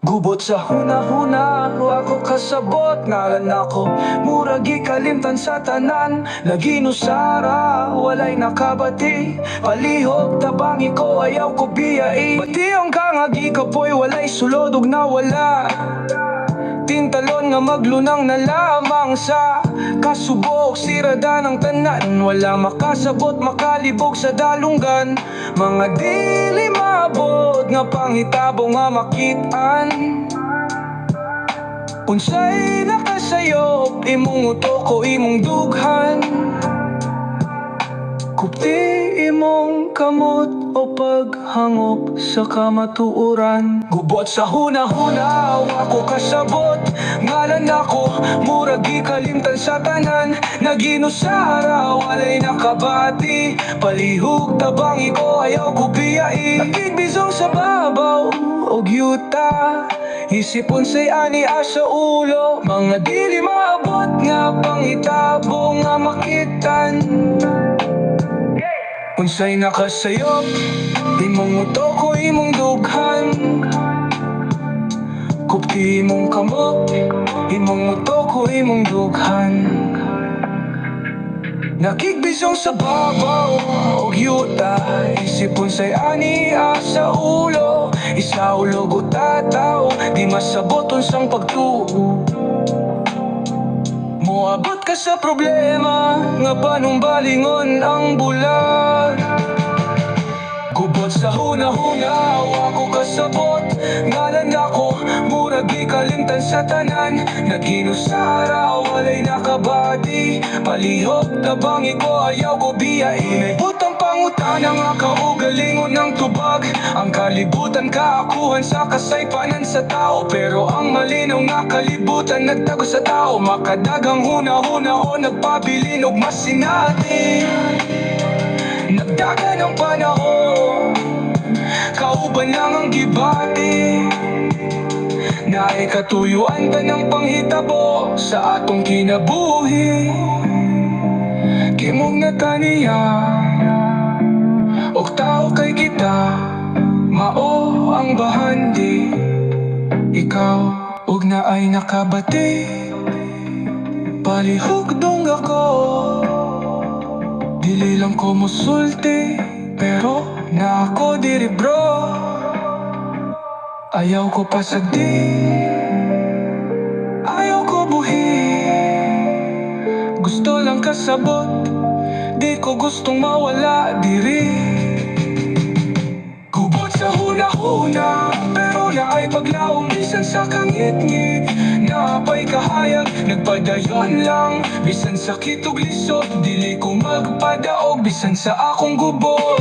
Gubot sa huna-huna, ako kasabot ngalan ako. Murag ikalimtan sa tanan, lagi no sara, walay nakabati. Palihog tabangi ko, ayaw ko biyai. Batiyong kangagi kapoy, walay sulod ug nawala. Tintalon nga maglunang na lamang sa kasubok, sirada ng tanan. Wala makasabot, makalibog sa dalunggan. Mga dili maabot nga pangitabo nga makitaan. Unsay nakasayop, imong utok o imong dughan. Kupti imong kamot o paghangop sa kamatuoran. Gubot sa huna-huna, ako kasabot ngalan ako, murag ikalimtan sa tanan. Naginusara, walay nakabati. Palihog tabangi ko, ayaw ko biyai. Nakigbizong sa babaw og yuta, isipon say ani asa ulo. Mga dili maabot nga pangitabo nga makitan. Unsay nakasayop, imong utok o imong dughan. Kupti imong kamot, imong utok o imong dughan. Nakigbisong sa babaw og yuta, isipon say ani sa ulo. Isaulog o tataw, di masabot unsang pagtuo. Moabot ka sa problema, nga panong balingon ang bulan. Gubot sa huna-huna, ako kasabot ngalan ako, murag ikalimtan sa tanan. Naginusara, walay nakabati. Palihog tabangi ko, ayaw ko biyai. May butang pangutana nga kaugalingon ng tubag. Ang kalibutan kaakuhan sa kasaypanan sa tao, pero ang malinaw nga kalibutan nagtago sa tao. Makadagang huna-huna o nagpabilin og mas sinati. Nagdagan ang panahon, kauban lang ang gibati. Naay katuyuan ta ng panghitabo sa atong kinabuhi. Kimong nataniya og tao kay kita, mao ang bahandi. Ikaw og naay nakabati. Palihog dong ako, dili lang ko musulti, pero na ako diri bro. Ayaw ko pasagdi, ayaw ko buhi. Gusto lang kasabot, di ko gustong mawala diri. Gubot sa huna-huna, pero naay paglaong bisan sa kangit-ngit. Naapay kahayag, nagpadayon lang. Bisan sakit ug lisod, dili ko magpadaog. Bisan sa akong gubot,